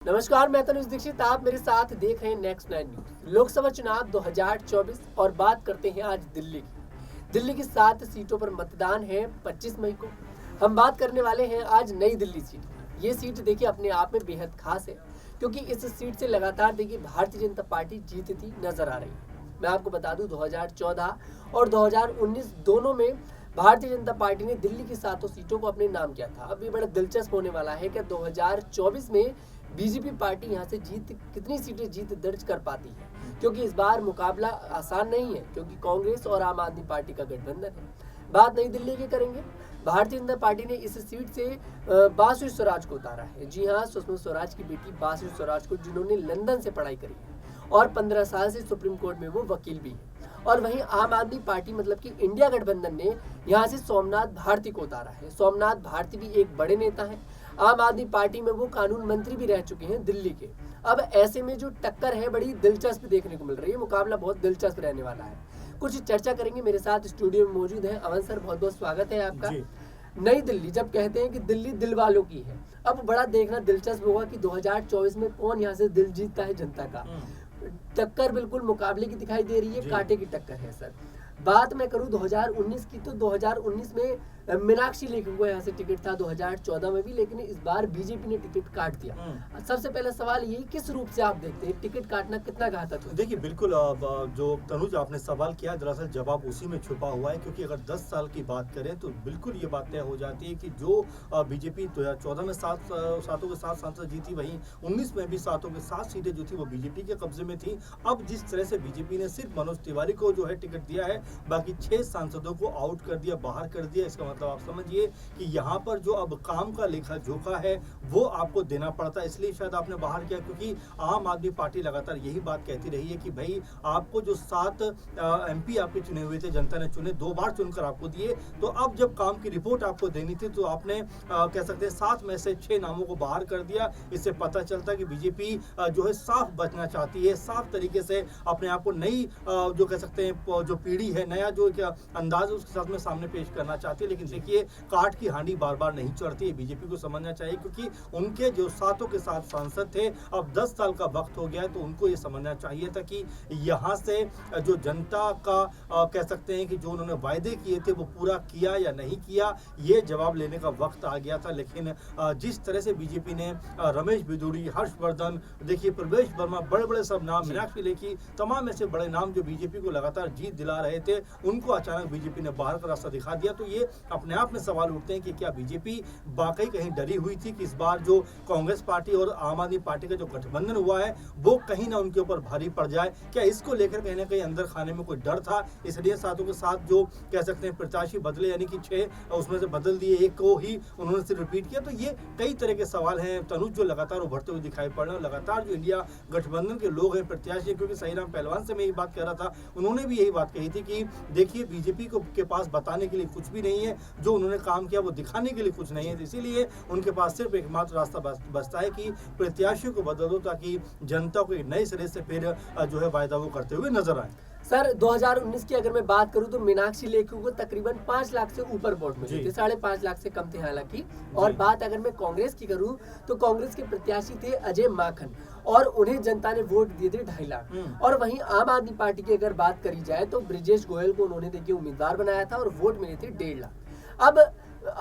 नमस्कार, मैं तनुज दीक्षित। आप मेरे साथ देख रहे हैं नेक्स्ट 9 न्यूज। लोकसभा चुनाव 2024 और बात करते हैं आज दिल्ली की। दिल्ली की 7 सीटों पर मतदान है 25 मई को। हम बात करने वाले हैं आज नई दिल्ली सीट की। ये सीट देखिए अपने आप में बेहद खास है, क्योंकि इस सीट से लगातार देखिए भारतीय जनता पार्टी जीतती नजर आ रही है। मैं आपको बता दूं 2014 और 2019 दोनों में भारतीय जनता पार्टी ने दिल्ली की 7 सीटों को अपने नाम किया था। अब ये बड़ा दिलचस्प होने वाला है कि 2024 में बीजेपी पार्टी यहाँ से कितनी सीटें जीत दर्ज कर पाती है, क्योंकि इस बार मुकाबला आसान नहीं है, क्योंकि कांग्रेस और आम आदमी पार्टी का गठबंधन है। बात नई दिल्ली की करेंगे। भारतीय जनता पार्टी ने इस सीट से बासुरी स्वराज को उतारा है। जी हाँ, सुषमा स्वराज की बेटी बासुरी स्वराज को, जिन्होंने लंदन से पढ़ाई करी है और 15 साल से सुप्रीम कोर्ट में वो वकील भी है। और वहीं आम आदमी पार्टी मतलब कि इंडिया गठबंधन ने यहाँ से सोमनाथ भारती को उतारा है। सोमनाथ भारती भी एक बड़े नेता हैं। आम आदमी पार्टी में वो कानून मंत्री भी रह चुके हैं दिल्ली के। अब ऐसे में जो टक्कर है बड़ी दिलचस्प देखने को मिल रही है। मुकाबला बहुत दिलचस्प रहने वाला है। कुछ चर्चा करेंगे। मेरे साथ स्टूडियो में मौजूद है अमन सर, बहुत बहुत स्वागत है आपका। नई दिल्ली, जब कहते हैं कि दिल्ली दिल वालों की है, अब बड़ा देखना दिलचस्प होगा कि 2024 में कौन यहाँ से दिल जीतता है जनता का। टक्कर बिल्कुल मुकाबले की दिखाई दे रही है, कांटे की टक्कर है सर। बात मैं करूं 2019 की, तो 2019 में मीनाक्षी लेखी को यहाँ से टिकट था, 2014 में भी, लेकिन इस बार बीजेपी ने टिकट काट दिया। सबसे पहला सवाल यही, किस रूप से आप देखते हैं टिकट काटना कितना घातक है? देखिए बिल्कुल, जो तनुज आपने सवाल किया, दरअसल जवाब उसी में छुपा हुआ है। क्योंकि अगर 10 साल की बात करें तो बिल्कुल ये बात तय हो जाती है कि जो बीजेपी 2014 में 7 के 7 सांसद जीती, वहीं 19 में भी 7 के 7 सीटें जो थी वो बीजेपी के कब्जे में थी। अब जिस तरह से बीजेपी ने सिर्फ मनोज तिवारी को जो है टिकट दिया है, बाकी 6 सांसदों को आउट कर दिया, बाहर कर दिया, इसका मतलब आप समझिए कि यहाँ पर जो अब काम का लेखा जोखा है वो आपको देना पड़ता है। इसलिए शायद आपने बाहर किया, क्योंकि आम आदमी पार्टी लगातार यही बात कहती रही है कि भाई आपको जो 7 एमपी आपके चुने हुए थे, जनता ने चुने, 2 बार चुनकर आपको दिए, तो अब जब काम की रिपोर्ट आपको देनी थी तो आपने कह सकते हैं 7 में से 6 नामों को बाहर कर दिया। इससे पता चलता है कि बीजेपी जो है साफ बचना चाहती है, साफ तरीके से अपने आप को नई जो कह सकते हैं जो पीढ़ी है, नया जो अंदाज उसके साथ में सामने पेश करना चाहती है। लेकिन देखिए, काट की हांडी बार बार नहीं चढ़ती है, बीजेपी को समझना चाहिए, क्योंकि उनके जो 7 के 7 सांसद थे, अब 10 साल का वक्त हो गया है, तो उनको ये समझना चाहिए था कि यहाँ से जो जनता का कह सकते हैं कि जो उन्होंने वायदे किए थे वो पूरा किया या नहीं किया, ये जवाब लेने का वक्त आ गया था। लेकिन जिस तरह से बीजेपी ने रमेश बिधूड़ी, हर्षवर्धन, देखिए प्रवेश वर्मा, बड़े बड़े सब नाम, मीनाक्षी लेखी, तमाम ऐसे बड़े नाम जो बीजेपी को लगातार जीत दिला रहे थे, उनको अचानक बीजेपी ने बाहर का रास्ता दिखा दिया। तो ये अपने आप में सवाल उठते हैं कि क्या बीजेपी वाकई कहीं डरी हुई थी कि इस बार जो कांग्रेस पार्टी और आम आदमी पार्टी का जो गठबंधन हुआ है वो कहीं ना उनके ऊपर भारी पड़ जाए? क्या इसको लेकर कहीं ना कहीं अंदर खाने में कोई डर था, इसलिए 7 के 7 जो कह सकते हैं प्रत्याशी बदले, यानी कि 6 उसमें से बदल दिए, 1 को ही उन्होंने सिर्फ रिपीट किया? तो ये कई तरह के सवाल हैं तनुज, जो लगातार उभरते हुए दिखाई पड़ रहे हैं। लगातार जो इंडिया गठबंधन के लोग हैं, प्रत्याशी, क्योंकि सहीराम पहलवान से मैं यही बात कह रहा था, उन्होंने भी यही बात कही थी कि देखिए बीजेपी को के पास बताने के लिए कुछ भी नहीं है, जो उन्होंने काम किया वो दिखाने के लिए कुछ नहीं है। इसीलिए उनके पास सिर्फ एकमात्र रास्ता बचता है कि प्रत्याशियों को बदल दो, ताकि जनता को एक नए सिरे से फिर जो है वायदा वो करते हुए नजर आए। सर 2019 की अगर मैं बात करूं तो मीनाक्षी लेखी को तकरीबन 5 लाख से ऊपर वोट मिले थे, 5.5 लाख से कम थे हालांकि। और बात अगर मैं कांग्रेस की करूं तो कांग्रेस के प्रत्याशी थे अजय माखन, और उन्हें जनता ने वोट दिए थे 2.5 लाख। और वहीं आम आदमी पार्टी की अगर बात करी जाए तो ब्रिजेश गोयल को उन्होंने देखिए उम्मीदवार बनाया था और वोट मिले थे 1.5 लाख। अब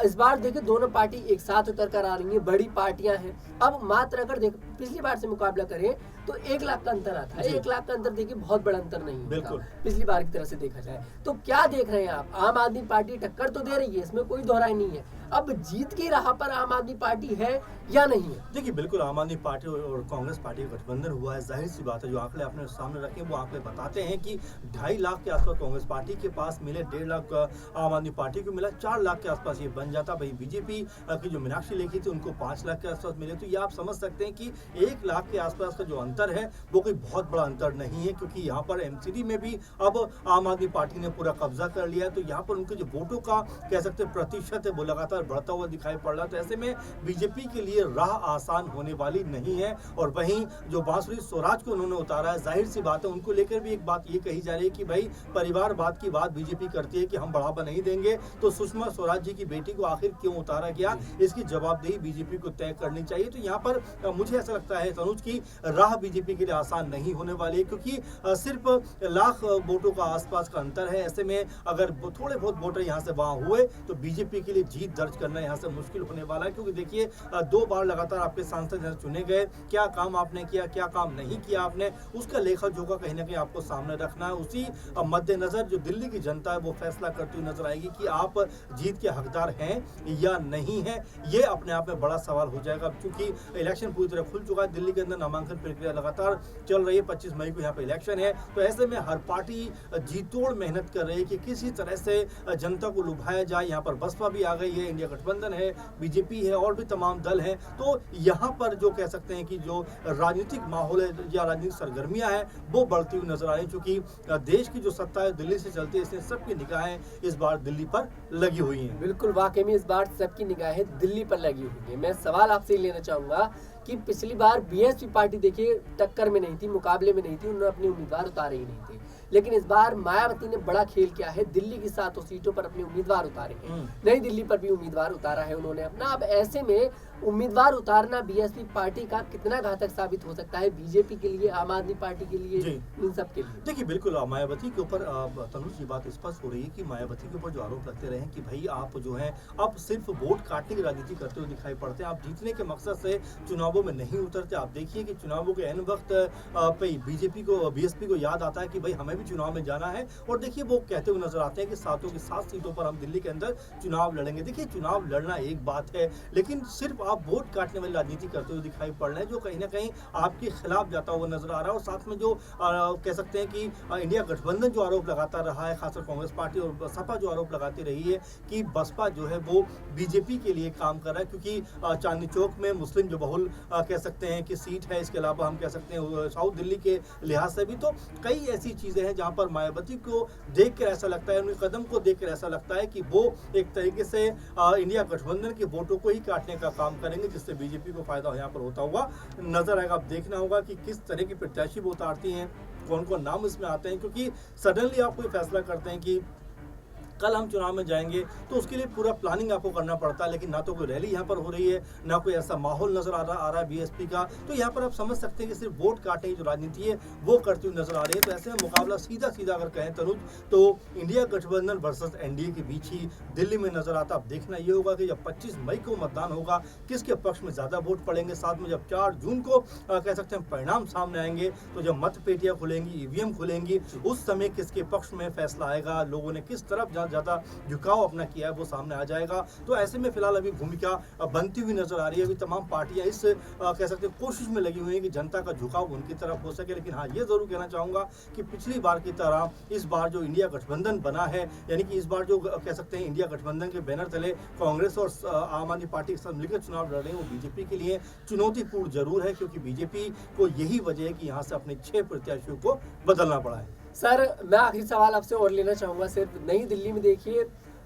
इस बार देखिए दोनों पार्टी एक साथ उतर कर आ रही है, बड़ी पार्टियां हैं। अब मात्र अगर देख पिछली बार से मुकाबला करें तो 1 लाख का अंतर आता है। 1 लाख का अंतर देखिए बहुत बड़ा अंतर नहीं है पिछली बार की तरह से देखा जाए तो। क्या देख रहे हैं आप? आम आदमी पार्टी टक्कर तो दे रही है, इसमें कोई दोहराई नहीं है। अब जीत की राह पर आम आदमी पार्टी है या नहीं है? देखिए बिल्कुल, आम आदमी पार्टी और कांग्रेस पार्टी का गठबंधन हुआ है, जाहिर सी बात है। जो आंकड़े आपने सामने रखे वो आंकड़े बताते हैं कि 2.5 लाख के आसपास कांग्रेस पार्टी के पास मिले, 1.5 लाख आम आदमी पार्टी को मिला, 4 लाख के आसपास ये बन जाता। भाई बीजेपी की जो मीनाक्षी लेखी थी उनको 5 लाख के आसपास मिले। तो ये आप समझ सकते हैं कि 1 लाख के आसपास का जो अंतर है वो कोई बहुत बड़ा अंतर नहीं है, क्योंकि यहाँ पर एमसीडी में भी अब आम आदमी पार्टी ने पूरा कब्जा कर लिया है। तो यहाँ पर उनके जो वोटों का कह सकते हैं प्रतिशत है वो लगातार बढ़ता हुआ दिखाई पड़ रहा है। तो ऐसे में बीजेपी के लिए राह आसान होने वाली नहीं है। और वहीं जो बासुरी स्वराज को उन्होंने उतारा है, जाहिर सी बात है उनको लेकर भी एक बात ये कही जा रही है कि भाई परिवारवाद की बात बीजेपी करती है कि हम बढ़ावा नहीं देंगे, तो सुषमा स्वराज जी की बेटी को आखिर क्यों उतारा गया, इसकी जवाबदेही बीजेपी को तय करनी चाहिए। तो यहाँ पर मुझे ऐसा लगता है तनुज की राह बीजेपी के लिए आसान नहीं होने वाली है, क्योंकि सिर्फ लाख वोटों का आसपास का अंतर है। ऐसे में अगर थोड़े बहुत वोटर यहाँ से वहां हुए तो बीजेपी के लिए जीत दर्ज करना यहाँ से मुश्किल होने वाला है, क्योंकि देखिए 2 बार लगातार आपके सांसद चुने गए, क्या काम आपने किया, क्या काम नहीं किया आपने, उसका लेखा जोखा कहीं ना कहीं आपको सामने रखना है। उसी मद्देनजर जो दिल्ली की जनता है वो फैसला करती हुई नजर आएगी कि आप जीत के हकदार हैं या नहीं है। ये अपने आप में बड़ा सवाल हो जाएगा, क्योंकि इलेक्शन पूरी तरह खुल चुका है। दिल्ली के अंदर नामांकन प्रक्रिया लगातार चल रही है, 25 मई को यहाँ पे इलेक्शन है। तो ऐसे में हर पार्टी जी तोड़ मेहनत कर रही है कि किसी तरह से जनता को लुभाया जाए। यहाँ पर बसपा भी आ गई है, इंडिया गठबंधन है, बीजेपी है और भी तमाम दल हैं। तो यहाँ पर जो कह सकते हैं कि जो राजनीतिक माहौल है या राजनीतिक सरगर्मियां हैं वो बढ़ती हुई नजर आ रही है, क्योंकि देश की जो सत्ता है दिल्ली से चलती है, इसलिए सबकी निगाहें इस बार दिल्ली पर लगी हुई हैं। बिल्कुल, वाकई में इस बार सबकी निगाहें दिल्ली पर लगी हुई है। मैं सवाल आपसे लेना चाहूंगा कि पिछली बार बीएसपी पार्टी देखिए टक्कर में नहीं थी, मुकाबले में नहीं थी, उन्होंने अपने उम्मीदवार उतारे ही नहीं थे। लेकिन इस बार मायावती ने बड़ा खेल किया है, दिल्ली की 7 सीटों पर अपने उम्मीदवार उतारे हैं, नई दिल्ली पर भी उम्मीदवार उतारा है उन्होंने अपना। अब ऐसे में उम्मीदवार उतारना बीएसपी पार्टी का कितना घातक साबित हो सकता है बीजेपी के लिए, आम आदमी पार्टी के लिए, इन सब के लिए? देखिए बिल्कुल मायावती के ऊपर तनुज की बात स्पष्ट हो रही है कि मायावती के ऊपर जो आरोप लगते रहे कि भाई आप जो है अब सिर्फ वोट काटने की राजनीति करते हुए दिखाई पड़ते हैं, आप जीतने के मकसद से चुनावों में नहीं उतरते। आप देखिए कि चुनावों के एन वक्त पे बीएसपी को याद आता है कि भाई हमें भी चुनाव में जाना है, और देखिए वो कहते हुए नजर आते हैं कि 7 की 7 सीटों पर हम दिल्ली के अंदर चुनाव लड़ेंगे। देखिए चुनाव लड़ना एक बात है, लेकिन सिर्फ आप वोट काटने वाली राजनीति करते हुए दिखाई पड़ रहे हैं, जो कहीं ना कहीं आपके खिलाफ जाता हुआ नजर आ रहा है। और साथ में जो कह सकते हैं कि इंडिया गठबंधन जो आरोप लगाता रहा है, खासकर कांग्रेस पार्टी और सपा जो आरोप लगाती रही है कि बसपा जो है वो बीजेपी के लिए काम कर रहा है, क्योंकि चांदनी चौक में मुस्लिम जो बहुल कह सकते हैं कि सीट है, इसके अलावा हम कह सकते हैं साउथ दिल्ली के लिहाज से भी। तो कई ऐसी चीजें हैं जहां पर मायावती को देख कर ऐसा लगता है, उनके कदम को देख कर ऐसा लगता है कि वो एक तरीके से इंडिया गठबंधन के वोटों को ही काटने का काम करेंगे, जिससे बीजेपी को फायदा यहाँ पर होता हुआ नजर आएगा। अब देखना होगा कि किस तरह की प्रत्याशी वो उतारती हैं, कौन कौन नाम इसमें आते हैं, क्योंकि सडनली आप कोई फैसला करते हैं कि कल हम चुनाव में जाएंगे तो उसके लिए पूरा प्लानिंग आपको करना पड़ता है, लेकिन ना तो कोई रैली यहाँ पर हो रही है, ना कोई ऐसा माहौल नजर आ रहा है बीएसपी का। तो यहाँ पर आप समझ सकते हैं कि सिर्फ वोट काटने की जो राजनीति है वो करती हुई नजर आ रही है। तो ऐसे में मुकाबला सीधा सीधा अगर कहें तनुज तो इंडिया गठबंधन वर्सेस एनडीए के बीच ही दिल्ली में नजर आता। अब देखना ये होगा कि जब 25 मई को मतदान होगा किसके पक्ष में ज्यादा वोट पड़ेंगे। साथ में जब 4 जून को कह सकते हैं परिणाम सामने आएंगे, तो जब मतपेटियां खुलेंगी, ईवीएम खुलेंगी, उस समय किसके पक्ष में फैसला आएगा, लोगों ने किस तरफ ज्यादा झुकाव अपना किया है वो सामने आ जाएगा। तो ऐसे में फिलहाल अभी भूमिका बनती हुई नजर आ रही है। अभी तमाम पार्टियां इस कह सकते हैं कोशिश में लगी हुई है कि जनता का झुकाव उनकी तरफ हो सके। लेकिन हाँ, ये जरूर कहना चाहूंगा कि पिछली बार की तरह इस बार जो इंडिया गठबंधन बना है, यानी कि इस बार जो कह सकते हैं इंडिया गठबंधन के बैनर तले कांग्रेस और आम आदमी पार्टी के साथ मिलकर चुनाव लड़ रहे हैं, वो बीजेपी के लिए चुनौतीपूर्ण जरूर है, क्योंकि बीजेपी को यही वजह है कि यहाँ से अपने 6 प्रत्याशियों को बदलना पड़ा है। सर, मैं आखिरी सवाल आपसे और लेना चाहूंगा। सिर्फ नई दिल्ली में देखिए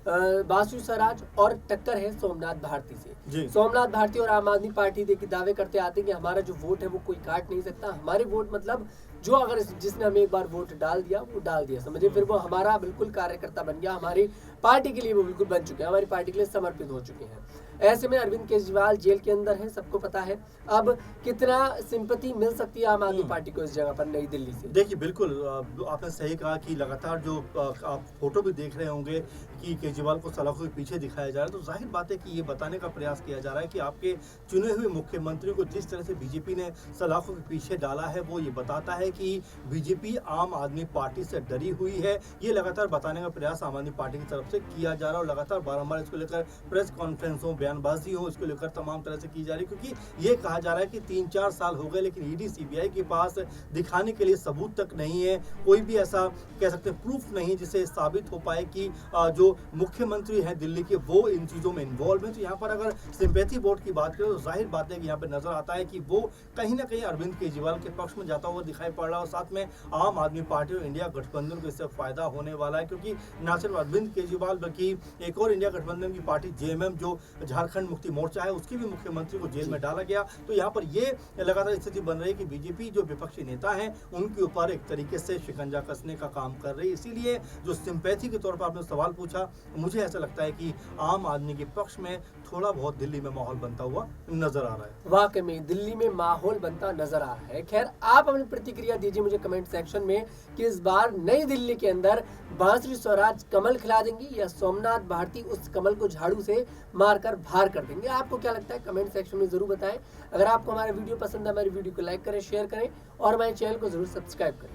बासु स्वराज और टक्कर है सोमनाथ भारती से। सोमनाथ भारती और आम आदमी पार्टी देखिए दावे करते आते हैं कि हमारा जो वोट है वो कोई काट नहीं सकता। हमारे वोट मतलब जो अगर जिसने हमें एक बार वोट डाल दिया वो डाल दिया समझे, फिर वो हमारा बिल्कुल कार्यकर्ता बन गया, हमारी पार्टी के लिए वो बिल्कुल बन चुके हैं, हमारी पार्टी के लिए समर्पित हो चुके हैं। ऐसे में अरविंद केजरीवाल जेल के अंदर है, सबको पता है। अब कितना सिंपैथी मिल सकती है आम आदमी पार्टी को इस जगह पर नई दिल्ली से? देखिए बिल्कुल आपने सही कहा कि लगातार जो आप फोटो भी देख रहे होंगे कि केजरीवाल को सलाखों के पीछे दिखाया जा रहा है, तो जाहिर बात है कि ये बताने का प्रयास किया जा रहा है कि आपके चुने हुए मुख्यमंत्री को जिस तरह से बीजेपी ने सलाखों के पीछे डाला है वो ये बताता है कि बीजेपी आम आदमी पार्टी से डरी हुई है। ये लगातार बताने का प्रयास आम आदमी पार्टी की तरफ से किया जा रहा है और लगातार बारंबार इसको लेकर प्रेस कॉन्फ्रेंस हो, बयानबाजी हो, इसको लेकर तमाम तरह से की जा रही है, क्योंकि ये कहा जा रहा है कि 3-4 साल हो गए लेकिन ईडी सीबीआई के पास दिखाने के लिए सबूत तक नहीं है, कोई भी ऐसा कह सकते हैं प्रूफ नहीं जिसे साबित हो पाए कि जो मुख्यमंत्री है दिल्ली के वो इन चीजों में इन्वॉल्व है। तो यहाँ पर अगर सिंपैथी वोट की बात करें तो जाहिर बात है कि यहाँ पर नजर आता है कि वो कहीं ना कहीं अरविंद केजरीवाल के पक्ष में जाता हुआ दिखाई पड़ रहा है और साथ में आम आदमी पार्टी और इंडिया गठबंधन को इससे फायदा होने वाला है, क्योंकि न सिर्फ अरविंद केजरीवाल बल्कि एक और इंडिया गठबंधन की पार्टी जेएमएम जो झारखंड मुक्ति मोर्चा है उसकी भी मुख्यमंत्री को जेल में डाला गया। तो यहाँ पर ये लगातार स्थिति बन रही है कि बीजेपी जो विपक्षी नेता हैं उनके ऊपर एक तरीके से शिकंजा कसने का काम कर रही है। इसीलिए जो सिंपैथी के तौर पर आपने सवाल पूछा, मुझे ऐसा लगता है कि आम आदमी के पक्ष में थोड़ा बहुत दिल्ली में माहौल बनता हुआ नजर आ रहा है। वाकई में दिल्ली में माहौल बनता नजर आ रहा है। खैर, आप अपनी प्रतिक्रिया दीजिए मुझे कमेंट सेक्शन में कि इस बार नई दिल्ली के अंदर बांसुरी स्वराज कमल खिला देंगी या सोमनाथ भारती उस कमल को झाड़ू से मारकर बाहर कर देंगे। आपको क्या लगता है कमेंट सेक्शन में जरूर बताएं। अगर आपको हमारा वीडियो पसंद है, हमारी वीडियो को लाइक करें, शेयर करें और हमारे चैनल को जरूर सब्सक्राइब करें।